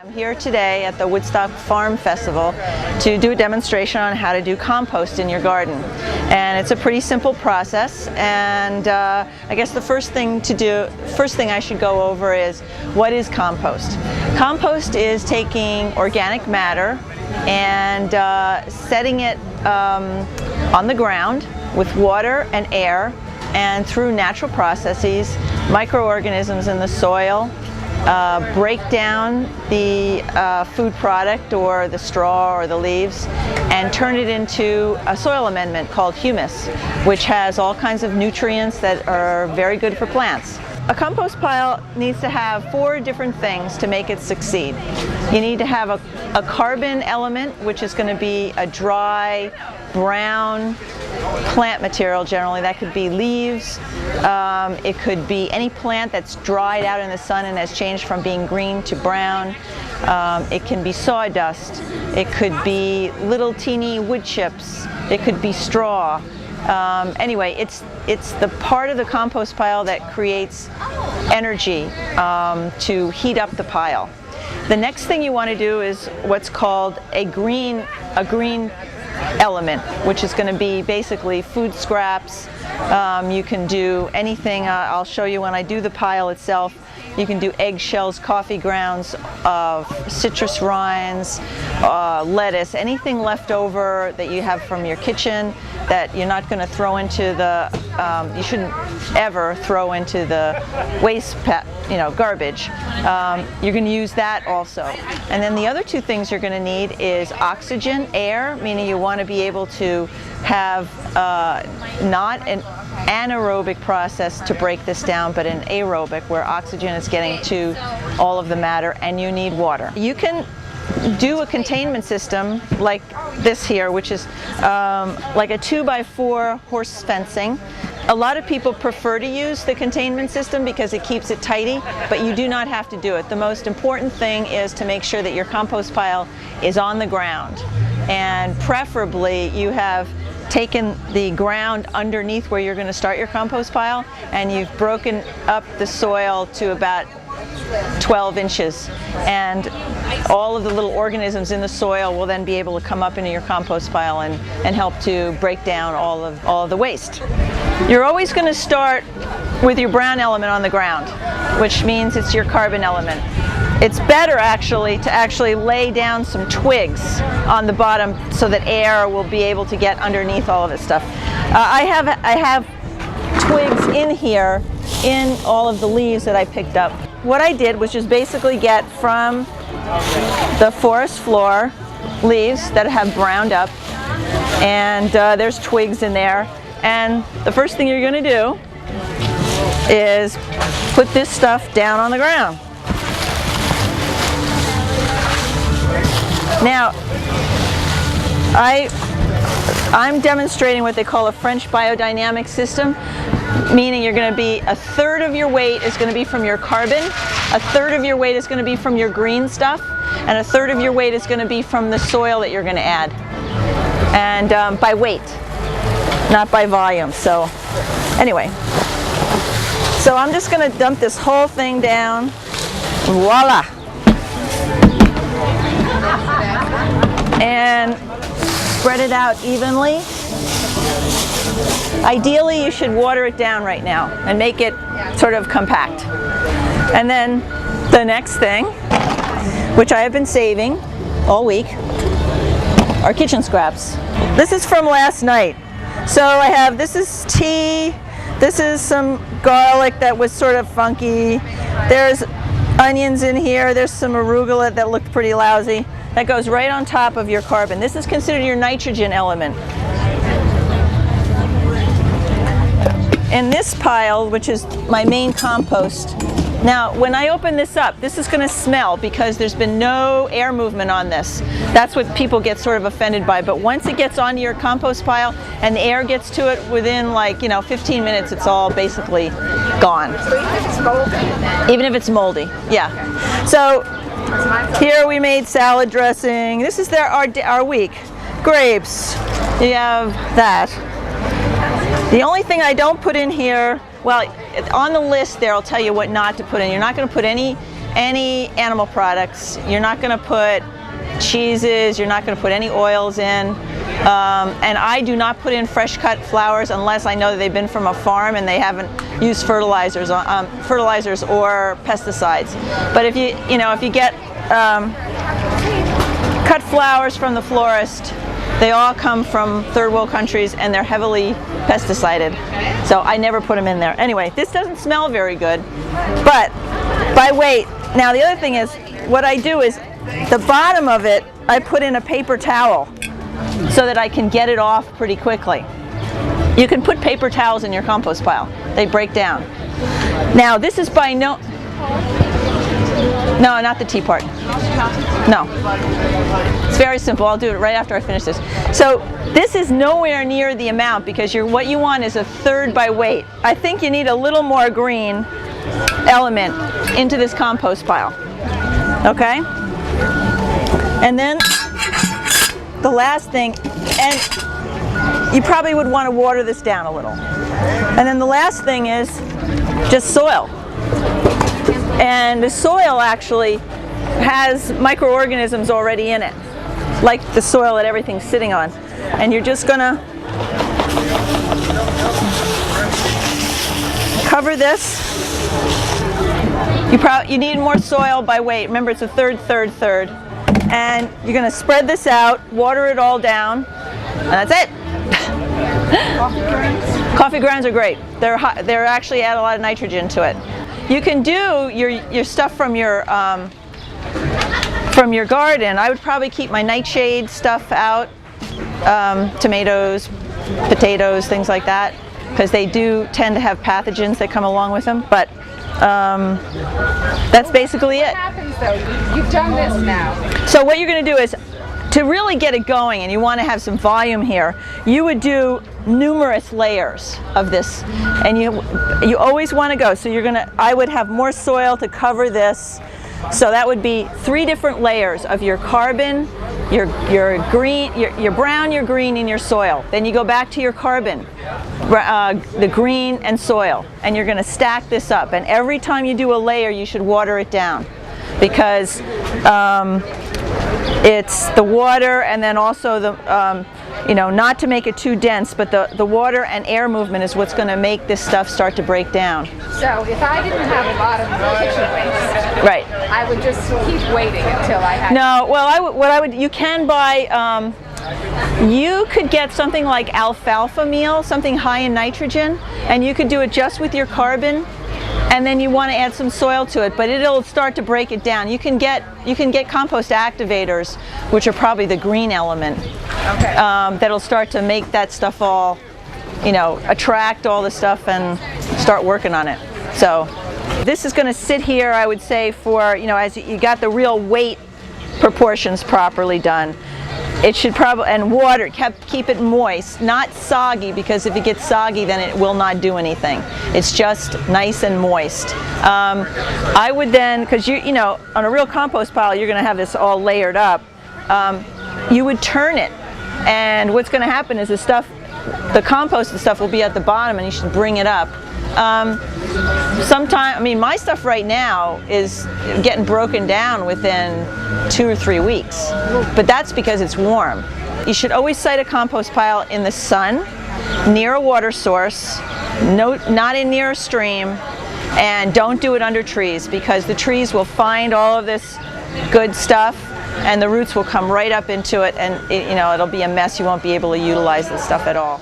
I'm here today at the Woodstock Farm Festival to do a demonstration on how to do compost in your garden. And it's a pretty simple process, and I guess the first thing I should go over is, what is compost? Compost is taking organic matter and setting it on the ground with water and air, and through natural processes, microorganisms in the soil break down the food product or the straw or the leaves and turn it into a soil amendment called humus, which has all kinds of nutrients that are very good for plants. A compost pile needs to have 4 different things to make it succeed. You need to have a carbon element, which is going to be a dry, brown plant material generally. That could be leaves, it could be any plant that's dried out in the sun and has changed from being green to brown. It can be sawdust, it could be little teeny wood chips, it could be straw. Anyway, it's the part of the compost pile that creates energy to heat up the pile. The next thing you want to do is what's called a green element, which is going to be basically food scraps. You can do anything. I'll show you when I do the pile itself. You can do eggshells, coffee grounds, citrus rinds, lettuce, anything left over that you have from your kitchen that you're not going to throw into the, you shouldn't ever throw into the waste garbage. You're going to use that also. And then the other 2 things you're going to need is oxygen, air, meaning you want to be able to have not an anaerobic process to break this down, but an aerobic, where oxygen is getting to all of the matter, and you need water. You can do a containment system like this here, which is like a 2x4 horse fencing. A lot of people prefer to use the containment system because it keeps it tidy, but you do not have to do it. The most important thing is to make sure that your compost pile is on the ground, and preferably you have taken the ground underneath where you're going to start your compost pile, and you've broken up the soil to about 12 inches, and all of the little organisms in the soil will then be able to come up into your compost pile and help to break down all of the waste. You're always going to start with your brown element on the ground, which means it's your carbon element. It's better actually to lay down some twigs on the bottom so that air will be able to get underneath all of this stuff. I have twigs in here in all of the leaves that I picked up. What I did was just basically get from the forest floor leaves that have browned up, and there's twigs in there. And the first thing you're going to do is put this stuff down on the ground. Now, I'm demonstrating what they call a French biodynamic system, meaning you're going to be, 1/3 of your weight is going to be from your carbon, 1/3 of your weight is going to be from your green stuff, and 1/3 of your weight is going to be from the soil that you're going to add. And by weight, not by volume. So anyway, so I'm just going to dump this whole thing down. Voila! And spread it out evenly. Ideally, you should water it down right now and make it sort of compact. And then the next thing, which I have been saving all week, are kitchen scraps. This is from last night. So I have, this is tea, this is some garlic that was sort of funky, there's onions in here, there's some arugula that looked pretty lousy. That goes right on top of your carbon. This is considered your nitrogen element. In this pile, which is my main compost, now when I open this up, this is going to smell because there's been no air movement on this. That's what people get sort of offended by. But once it gets onto your compost pile and the air gets to it, within 15 minutes, it's all basically gone. Even if it's moldy, yeah. So here we made salad dressing. This is our week. Grapes. You have that. The only thing I don't put in here, well, on the list there, I'll tell you what not to put in. You're not going to put any any animal products. You're not going to put cheeses, you're not going to put any oils in. And I do not put in fresh cut flowers unless I know that they've been from a farm and they haven't used fertilizers or pesticides. But if you get cut flowers from the florist, they all come from third world countries and they're heavily pesticided. So I never put them in there. Anyway, this doesn't smell very good, but by weight. Now the other thing is, what I do is the bottom of it, I put in a paper towel so that I can get it off pretty quickly. You can put paper towels in your compost pile. They break down. Now this is by no, not the tea part. No. It's very simple. I'll do it right after I finish this. So this is nowhere near the amount because what you want is a third by weight. I think you need a little more green element into this compost pile. Okay? And then the last thing, and you probably would want to water this down a little. And then the last thing is just soil. And the soil actually has microorganisms already in it, like the soil that everything's sitting on. And you're just gonna cover this. You need more soil by weight. Remember, it's a third. And you're gonna spread this out, water it all down, and that's it. Coffee grounds are great. They're actually add a lot of nitrogen to it. You can do your stuff from your garden. I would probably keep my nightshade stuff out, tomatoes, potatoes, things like that, because they do tend to have pathogens that come along with them. But that's basically it. What happens though? You've done this now. So what you're going to do is, to really get it going, and you want to have some volume here, you would do numerous layers of this, and you always want to go. So I would have more soil to cover this. So that would be 3 different layers of your carbon, your green, your brown, your green, and your soil. Then you go back to your carbon, the green and soil, and you're going to stack this up. And every time you do a layer, you should water it down, because it's the water, and then also the not to make it too dense, but the water and air movement is what's going to make this stuff start to break down. So if I didn't have a lot of kitchen waste, right, I would just keep waiting until I had. No, well, you can buy. You could get something like alfalfa meal, something high in nitrogen, and you could do it just with your carbon. And then you want to add some soil to it, but it'll start to break it down. You can get compost activators, which are probably the green element. Okay. That'll start to make that stuff all, attract all the stuff and start working on it. So this is going to sit here, I would say, for, as you got the real weight proportions properly done. It should probably, and water, keep it moist, not soggy, because if it gets soggy then it will not do anything. It's just nice and moist. I would then, because on a real compost pile you're going to have this all layered up, you would turn it, and what's going to happen is the composted stuff will be at the bottom, and you should bring it up. My stuff right now is getting broken down within 2 or 3 weeks, but that's because it's warm. You should always site a compost pile in the sun, near a water source, not near a stream, and don't do it under trees, because the trees will find all of this good stuff and the roots will come right up into it, and it'll be a mess. You won't be able to utilize this stuff at all.